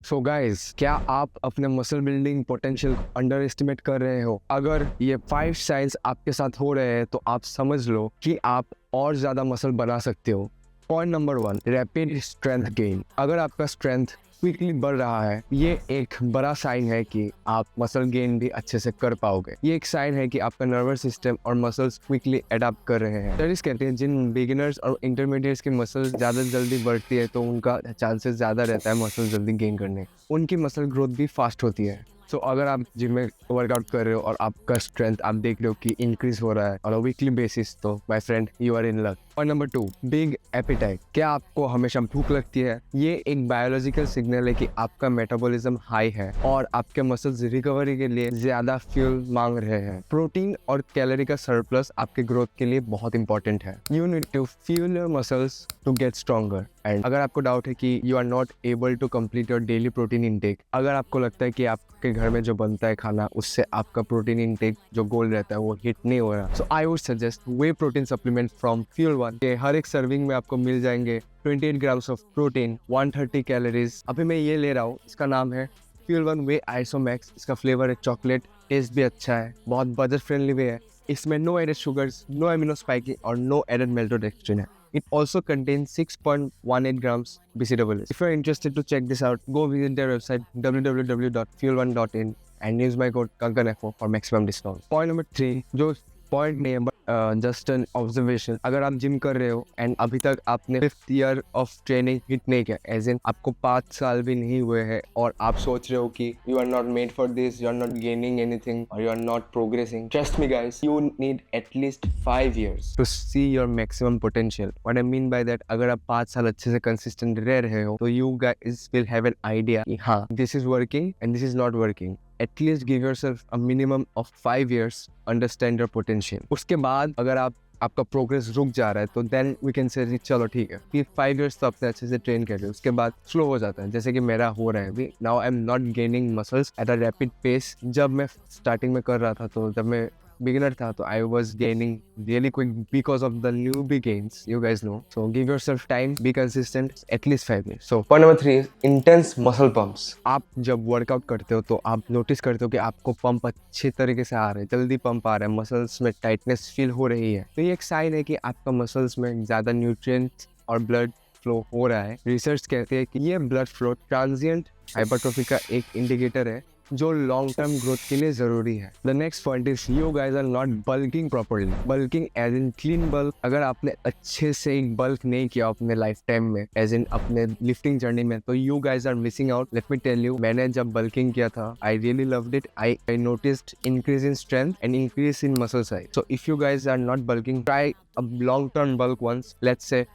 So guys, क्या आप अपने मसल बिल्डिंग पोटेंशियल को अंडर एस्टिमेट कर रहे हो? अगर ये 5 साइंस आपके साथ हो रहे हैं तो आप समझ लो कि आप और ज़्यादा मसल बना सकते हो। Point number 1, rapid strength gain. अगर आपका स्ट्रेंथ क्विकली बढ़ रहा है, ये एक बड़ा साइन है कि आप मसल गेन भी अच्छे से कर पाओगे। ये एक साइन है कि आपका नर्वस सिस्टम और मसल्स क्विकली अडॉप्ट कर रहे हैं। स्टडीज कहते हैं जिन बिगिनर्स और इंटरमीडिएट्स की मसल्स ज़्यादा जल्दी बढ़ती है तो उनका चांसेस ज़्यादा रहता है मसल जल्दी गेन करने, उनकी मसल ग्रोथ भी फास्ट होती है। सो अगर आप जिम में वर्कआउट कर रहे हो और आपका स्ट्रेंथ आप देख रहे हो कि इंक्रीज हो रहा है ऑन अ वीकली बेसिस, तो my friend you are in luck. Point number 2, big appetite. क्या आपको हमेशा भूख लगती है? ये एक बायोलॉजिकल सिग्नल है कि आपका मेटाबॉलिज्म हाई है और आपके मसल्स रिकवरी के लिए ज्यादा फ्यूल मांग रहे हैं। प्रोटीन और कैलोरी का सरप्लस आपके ग्रोथ के लिए बहुत इंपॉर्टेंट है। You need to fuel your muscles to get stronger. And अगर आपको डाउट है कि you are not able to complete your daily protein intake, अगर आपको लगता है कि आपके घर में जो बनता है खाना उससे आपका प्रोटीन इनटेक जो गोल रहता है वो हिट नहीं हो रहा, so I would suggest whey protein supplement from Fuel One. हर एक सर्विंग में आपको मिल जाएंगे 28 ग्राम्स ऑफ प्रोटीन, 130 कैलोरीज। अभी मैं ये ले रहा हूँ, इसका नाम है फ्यूल वन वे आइसोमैक्स। इसका फ्लेवर है चॉकलेट, टेस्ट भी अच्छा है, बहुत बजट फ्रेंडली भी है। इसमें no added sugars, no amino spiking और नो एडेड मेल्टोडेक्स्ट्रिन है। It also contains 6.18 grams BCAAs. If you're interested to check this out, go visit their website www.fuel1.in and use my code KANKANEFO for maximum discount. Point number 3, जो point नहीं है but just an observation. अगर आप gym कर रहे हो and अभी तक आपने 5th year of training hit नहीं किया, एज इन आपको 5 साल भी नहीं हुए हैं और आप सोच रहे हो कि you are not made for this, you are not gaining anything और you are not progressing, trust me guys, you need at least 5 years to see your maximum potential. What I mean by that, अगर आप 5 साल अच्छे से consistent रह रहे हो तो you guys will have an idea कि हाँ, this is working and this is not working. At least give yourself a minimum of 5 years, understand your potential. उसके बाद अगर आपका प्रोग्रेस रुक जा रहा है तो देन वी कैन से चलो ठीक है, फिर 5 years तो आपने अच्छे से ट्रेन कर लिया, उसके बाद स्लो हो जाता है, जैसे कि मेरा हो रहा है अभी। Now I am not gaining muscles at a rapid pace. जब मैं स्टार्टिंग में कर रहा था, तो जब मैं बिगिनर था तो I was gaining really quick because of the newbie gains, you guys know. So give yourself time, be consistent, at least 5 years. So point number 3, intense muscle pumps. आप जब वर्कआउट करते हो तो आप नोटिस करते हो कि आपको पंप अच्छे तरीके से आ रहे हैं, जल्दी पंप आ रहा है, मसल्स में टाइटनेस फील हो रही है, तो ये एक साइन है कि आपका मसल्स में ज्यादा न्यूट्रिएंट्स और ब्लड फ्लो हो रहा है। रिसर्च कहते हैं कि ये ब्लड फ्लो ट्रांजिएंट हाइपरट्रोफी का एक इंडिकेटर है जो लॉन्ग टर्म ग्रोथ के लिए जरूरी है। The next point is you guys are not bulking properly. Bulking as in clean bulk. अगर आपने अच्छे से एक बल्क नहीं किया अपने लाइफ टाइम में, एज इन अपने लिफ्टिंग जर्नी में, तो you guys are missing out. Let me tell you, मैंने जब बल्किंग किया था, I really loved it. I noticed increase in strength and increase in muscle size. So if you guys are not bulking, try a long term bulk once, let's say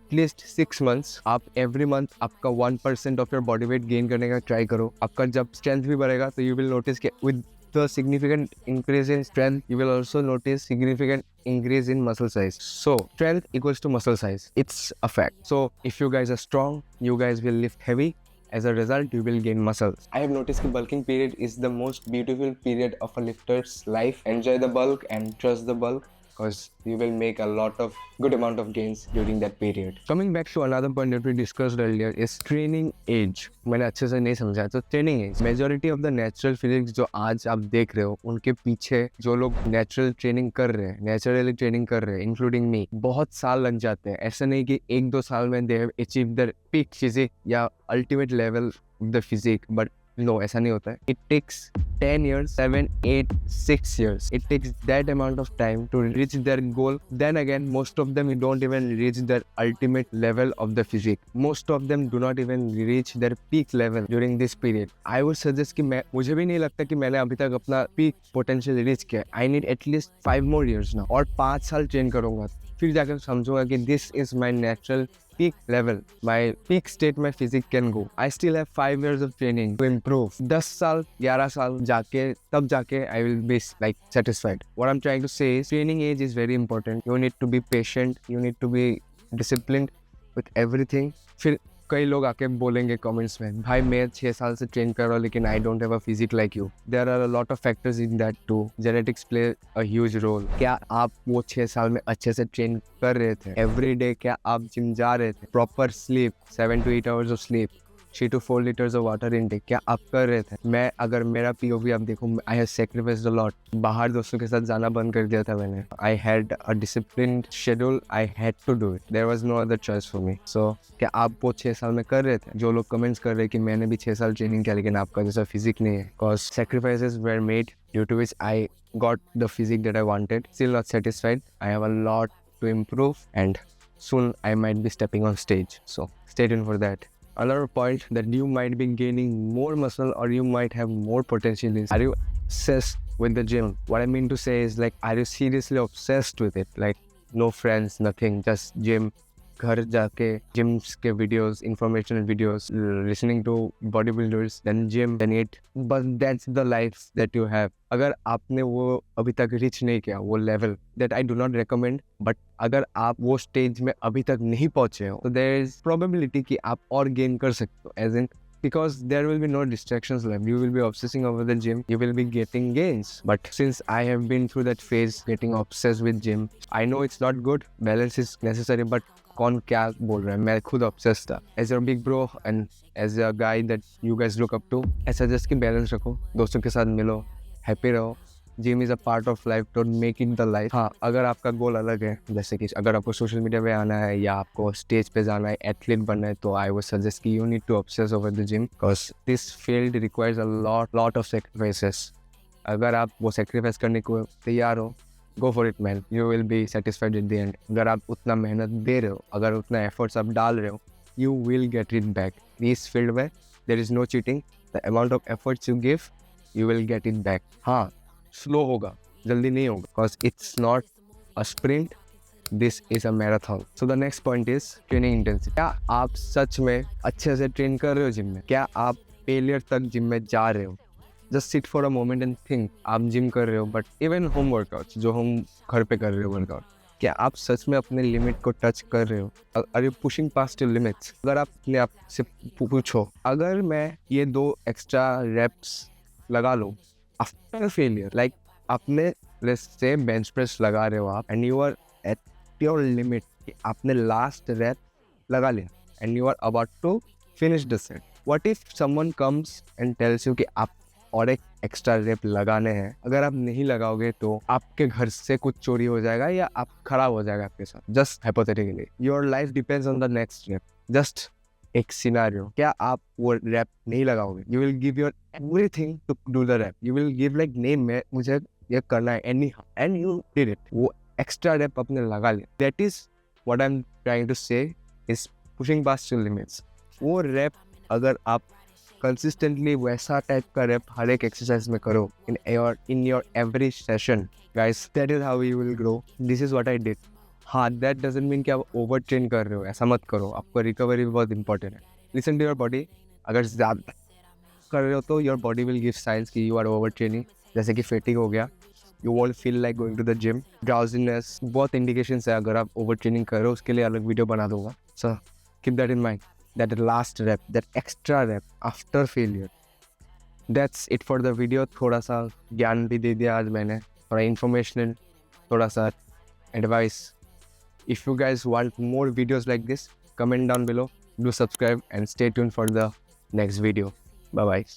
at least 6 months। आप every month आपका 1% of your body weight gain करने का try करो। आपका जब strength भी बढ़ेगा तो यू विल नोटिस कि with the significant increase in strength you will also notice significant increase in muscle size. So strength equals to muscle size, it's a fact. So if you guys are strong, you guys will lift heavy. As a result, you will gain muscles. I have noticed that bulking period is the most beautiful period of a lifter's life. Enjoy the bulk and trust the bulk, because you will make a lot of good amount of gains during that period. Coming back to another point that we discussed earlier is training age. मैंने अच्छे से नहीं समझा, तो training as. Majority of the natural physiques जो आज आप देख रहे हो, उनके पीछे जो लोग नेचुरल ट्रेनिंग कर रहे हैं, नेचुरली ट्रेनिंग कर रहे हैं, इंक्लूडिंग मी, बहुत साल लग जाते हैं। ऐसा नहीं कि 1-2 साल में they have achieve the peak physique या ultimate level of the physique, but no, ऐसा नहीं होता है। It takes 10 years, 7, 8, 6 years. It takes that amount of time to reach their goal. Then again, most of them don't even reach their ultimate level of the physique. Most of them do not even reach their peak level during this period. I would suggest कि मुझे भी नहीं लगता कि मैंने अभी तक अपना peak potential reach किया। I need at least 5 more years now. और 5 साल ट्रेन करूँगा, फिर जाकर समझूंगा कि this is my natural peak level, my peak state my physique can go. I still have 5 years of training to improve. 10 साल 11 साल जाके तब जाके I will be like satisfied. What I'm trying to say is training age is very important. You need to be patient, you need to be disciplined with everything. फिर कई लोग आके बोलेंगे कमेंट्स में, भाई मैं 6 साल से ट्रेन कर रहा हूँ लेकिन I don't have a physique like you. There are a lot of factors in that too. Genetics play a huge role. क्या आप वो 6 साल में अच्छे से ट्रेन कर रहे थे एवरी डे? क्या आप जिम जा रहे थे? Proper sleep, 7 to 8 hours of sleep, 3 to 4 liters of water intake, क्या आप कर रहे थे? मैं अगर मेरा POV आप देखो, I have sacrificed a lot. बाहर दोस्तों के साथ जाना बंद कर दिया था मैंने. I had a disciplined schedule. I had to do it. There was no other choice for me. So क्या आप वो 6 साल में कर रहे थे? जो लोग कमेंट्स कर रहे हैं कि मैंने भी 6 साल ट्रेनिंग किया लेकिन आपका जैसा फिजिक नहीं है. Cause sacrifices were made due to which I got the physique that I wanted. Still not satisfied. I have a lot to improve and soon I might be stepping on stage. So stay tuned for that. Another point that you might be gaining more muscle or you might have more potential is, are you obsessed with the gym? What I mean to say is, like, are you seriously obsessed with it? Like, no friends, nothing, just gym. घर जाके gyms के videos, informational videos, listening to bodybuilders, then gym, then eat. But that's the life that you have. अगर आपने वो अभी तक reach नहीं किया वो level, that I do not recommend. But अगर आप वो stage में अभी तक नहीं पहुंचे हो, तो there is probability कि आप और gain कर सकते हो. As in, because there will be no distractions left. You will be obsessing over the gym. You will be getting gains. But since I have been through that phase, getting obsessed with gym, I know it's not good. Balance is necessary. But कौन क्या बोल रहा है, मैं खुद obsessed था. As your big bro and as a guy that you guys look up to, I suggest कि balance रखो, दोस्तों के साथ मिलो, happy रहो. Gym is a part of life, don't make it the life. हाँ, अगर आपका गोल अलग है, जैसे कि अगर आपको सोशल मीडिया पे आना है या आपको स्टेज पे जाना है, एथलीट बनना है, तो आई वुड सजेस्ट कि you need to obsess over the gym, because this field requires a lot of sacrifices. अगर आप वो सेक्रीफाइस करने को तैयार हो, go for it man, you will be satisfied at the end. अगर आप उतना मेहनत दे रहे हो, अगर उतना एफर्ट्स आप डाल रहे हो, you will get it back. इस फील्ड में there is no cheating. The amount of efforts you give, you will get it back. हाँ, स्लो होगा, जल्दी नहीं होगा, because it's not a sprint, this is a marathon. So the next point is training intensity. क्या आप सच में अच्छे से ट्रेन कर रहे हो जिम में? क्या आप फेलियर तक जिम में जा रहे हो? Just sit for a moment and think. आप जिम कर रहे हो, बट इवन होम वर्कआउट जो हम घर पे कर रहे हो वर्कआउट, क्या आप सच में अपने लिमिट को टच कर रहे हो? Are you pushing past your limits? अगर आप अपने आप से पूछो, अगर मैं ये 2 एक्स्ट्रा रेप्स लगा लूँ आफ्टर फेलियर, लाइक अपने से बेंच प्रेस लगा रहे हो आप and you are at your limit, आपने लास्ट रैप लगा लिया and you are about to finish the set. What if someone comes and tells you कि आप और एक एक्स्ट्रा रैप लगाने हैं, अगर आप नहीं लगाओगे तो आपके घर से कुछ चोरी हो जाएगा या आप खराब हो जाएगा आपके साथ. Just hypothetically, your life depends on the next rep. Just एक सिनारियो, क्या आप वो रैप नहीं लगाओगे? You will give your everything to do the rep. You will give like नेम में मुझे ये करना है anyhow, and you did it. वो एक्स्ट्रा रैप अपने लगा लिया. That is what I am trying to say is pushing past your limits. वो रैप अगर आप कंसिस्टेंटली वैसा टाइप का रैप हर एक एक्सरसाइज में करो in your every session, guys, that is how you will grow. This is what I did. हाँ, that doesn't mean कि आप ओवर ट्रेन कर रहे हो, ऐसा मत करो. आपको रिकवरी भी बहुत इंपॉर्टेंट है. Listen to your body. अगर ज़्यादा कर रहे हो तो your body will give signs कि यू आर ओवर ट्रेनिंग. जैसे कि फेटिंग हो गया, you won't feel like going to the gym, drowsiness, बहुत इंडिकेशंस है. अगर आप ओवर ट्रेनिंग कर रहे हो, उसके लिए अलग वीडियो बना दूंगा. So keep that in mind. That last rep, that extra rep after failure. That's it for the video. थोड़ा सा ज्ञान भी दे दिया आज मैंने, थोड़ा इन्फॉर्मेशनल, थोड़ा सा advice. If you guys want more videos like this, comment down below, do subscribe and stay tuned for the next video. Bye bye.